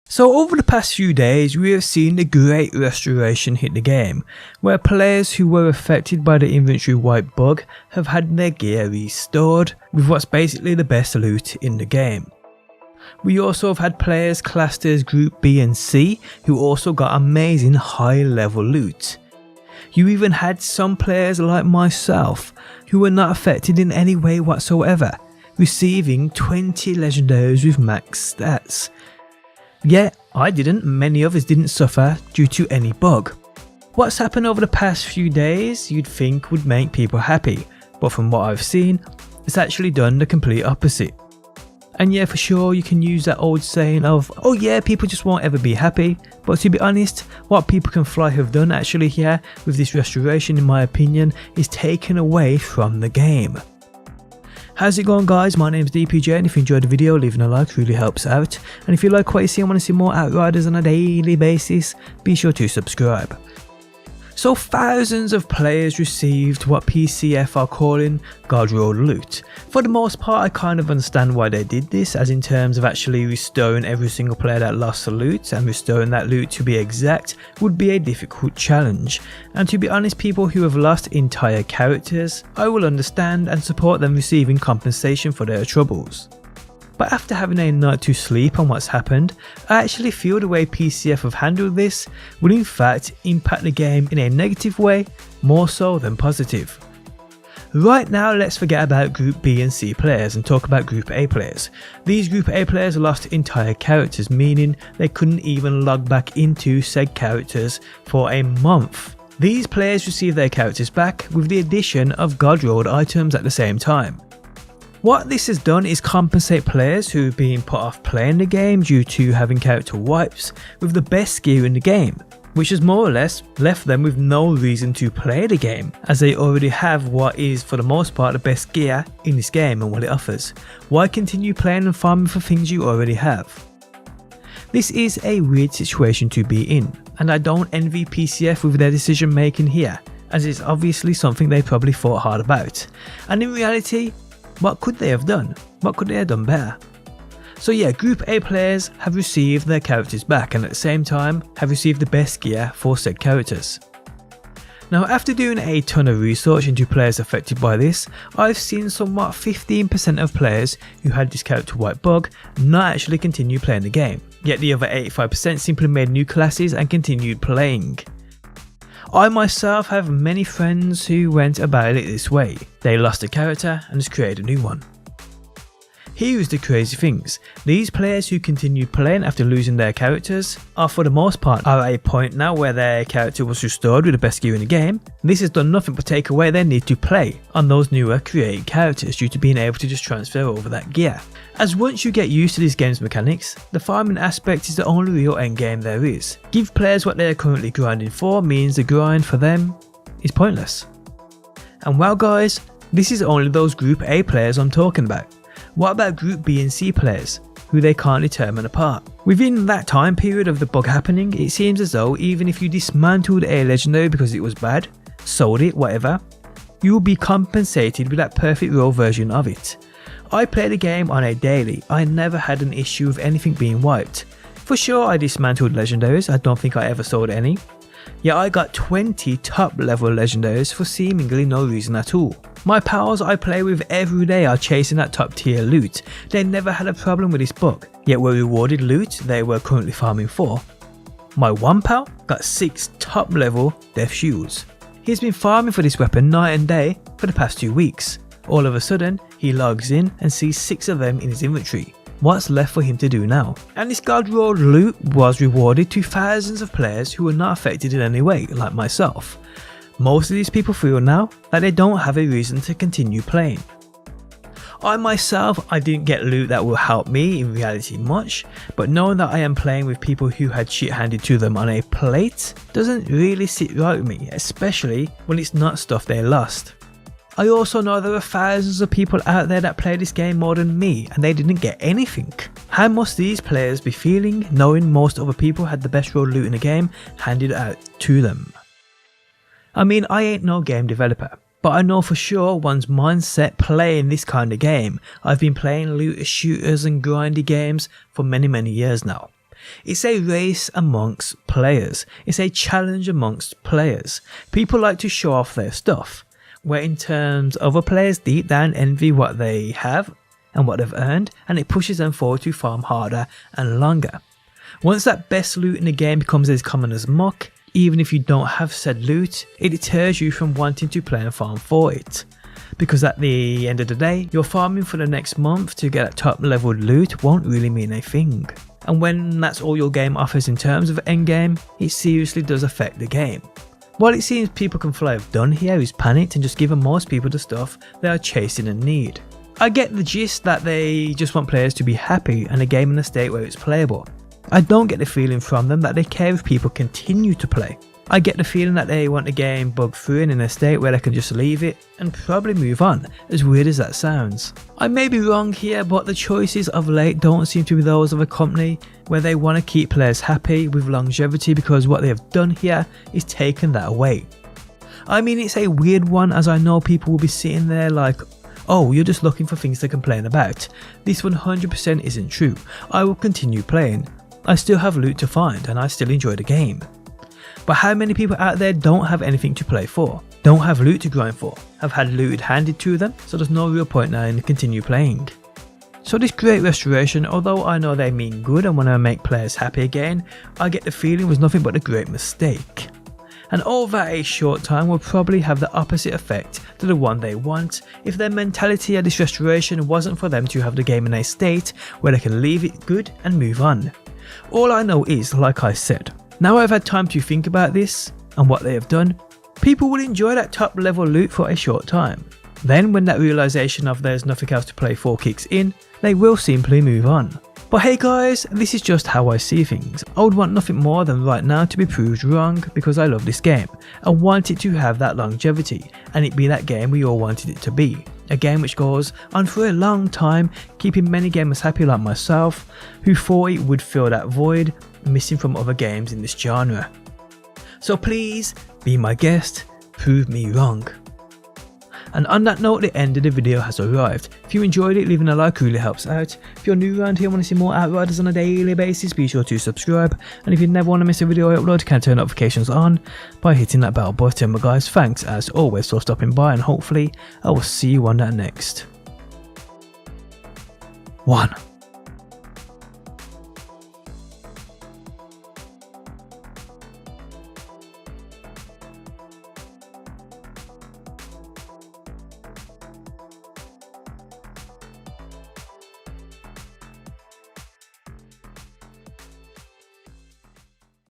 So over the past few days we have seen a great restoration hit the game, where players who were affected by the inventory wipe bug have had their gear restored with what's basically the best loot in the game. We also have had players classed as Group B and C who also got amazing high level loot. You even had some players like myself who were not affected in any way whatsoever, receiving 20 legendaries with max stats. Yeah, I didn't, many others didn't suffer due to any bug. What's happened over the past few days you'd think would make people happy, but from what I've seen, it's actually done the complete opposite. And yeah, for sure you can use that old saying of, oh yeah, people just won't ever be happy, but to be honest, what People Can Fly have done actually here with this restoration, in my opinion, is taken away from the game. How's it going guys, my name's DPJ, and if you enjoyed the video, leaving a like really helps out, and if you like what you see and want to see more Outriders on a daily basis, be sure to subscribe. So thousands of players received what PCF are calling God Rolled loot. For the most part I kind of understand why they did this, as in terms of actually restoring every single player that lost the loot, and restoring that loot to be exact would be a difficult challenge. And to be honest, people who have lost entire characters, I will understand and support them receiving compensation for their troubles. But after having a night to sleep on what's happened, I actually feel the way PCF have handled this will in fact impact the game in a negative way, more so than positive. Right now let's forget about Group B and C players and talk about Group A players. These Group A players lost entire characters, meaning they couldn't even log back into said characters for a month. These players received their characters back with the addition of God Rolled items at the same time. What this has done is compensate players who have been put off playing the game due to having character wipes with the best gear in the game, which has more or less left them with no reason to play the game, as they already have what is for the most part the best gear in this game and what it offers. Why continue playing and farming for things you already have? This is a weird situation to be in, and I don't envy PCF with their decision making here, as it's obviously something they probably thought hard about, and in reality, what could they have done? What could they have done better? So yeah, Group A players have received their characters back, and at the same time have received the best gear for said characters. Now after doing a ton of research into players affected by this, I've seen somewhat 15% of players who had this character wipe bug not actually continue playing the game, yet the other 85% simply made new classes and continued playing. I myself have many friends who went about it this way. They lost a character and just created a new one. Here's the crazy things, these players who continued playing after losing their characters are for the most part at a point now where their character was restored with the best gear in the game. This has done nothing but take away their need to play on those newer created characters due to being able to just transfer over that gear. As once you get used to this game's mechanics, the farming aspect is the only real endgame there is. Give players what they are currently grinding for means the grind for them is pointless. And well guys, this is only those Group A players I'm talking about. What about Group B and C players, who they can't determine apart? Within that time period of the bug happening, it seems as though even if you dismantled a legendary because it was bad, sold it, whatever, you will be compensated with that perfect raw version of it. I play the game on a daily, I never had an issue with anything being wiped. For sure I dismantled legendaries, I don't think I ever sold any. Yet I got 20 top level legendaries for seemingly no reason at all. My pals I play with every day are chasing that top tier loot. They never had a problem with this bug, yet were rewarded loot they were currently farming for. My one pal got 6 top level death shields. He's been farming for this weapon night and day for the past 2 weeks. All of a sudden he logs in and sees 6 of them in his inventory. What's left for him to do now? And this God Rolled loot was rewarded to thousands of players who were not affected in any way, like myself. Most of these people feel now that they don't have a reason to continue playing. I myself, I didn't get loot that will help me in reality much, but knowing that I am playing with people who had shit handed to them on a plate doesn't really sit right with me, especially when it's not stuff they lost. I also know there are thousands of people out there that play this game more than me and they didn't get anything. How must these players be feeling knowing most other people had the best raw loot in the game handed out to them? I mean, I ain't no game developer, but I know for sure one's mindset playing this kind of game. I've been playing looter shooters and grindy games for many years now. It's a race amongst players. It's a challenge amongst players. People like to show off their stuff, where in terms other players deep down envy what they have and what they've earned, and it pushes them forward to farm harder and longer. Once that best loot in the game becomes as common as muck, even if you don't have said loot, it deters you from wanting to play and farm for it. Because at the end of the day, your farming for the next month to get that top level loot won't really mean a thing. And when that's all your game offers in terms of endgame, it seriously does affect the game. What it seems people can fly have done here is panicked and just given most people the stuff they are chasing and need. I get the gist that they just want players to be happy and a game in a state where it's playable. I don't get the feeling from them that they care if people continue to play. I get the feeling that they want the game bug free and in a state where they can just leave it and probably move on, as weird as that sounds. I may be wrong here, but the choices of late don't seem to be those of a company where they want to keep players happy with longevity, because what they have done here is taken that away. I mean, it's a weird one, as I know people will be sitting there like, oh, you're just looking for things to complain about. This 100% isn't true. I will continue playing. I still have loot to find and I still enjoy the game. But how many people out there don't have anything to play for, don't have loot to grind for, have had loot handed to them, so there's no real point now in continue playing. So this great restoration, although I know they mean good and want to make players happy again, I get the feeling was nothing but a great mistake. And over a short time will probably have the opposite effect to the one they want if their mentality at this restoration wasn't for them to have the game in a state where they can leave it good and move on. All I know is, like I said, now I've had time to think about this and what they have done, people will enjoy that top level loot for a short time. Then when that realization of there's nothing else to play for kicks in, they will simply move on. But hey guys, this is just how I see things. I would want nothing more than right now to be proved wrong, because I love this game. I want it to have that longevity and it be that game we all wanted it to be. A game which goes on for a long time, keeping many gamers happy like myself, who thought it would fill that void missing from other games in this genre. So please, be my guest, prove me wrong. And on that note, the end of the video has arrived. If you enjoyed it, leaving a like really helps out. If you're new around here and want to see more Outriders on a daily basis, be sure to subscribe. And if you never want to miss a video I upload, you can turn notifications on by hitting that bell button. But guys, thanks as always for stopping by, and hopefully I will see you on that next one.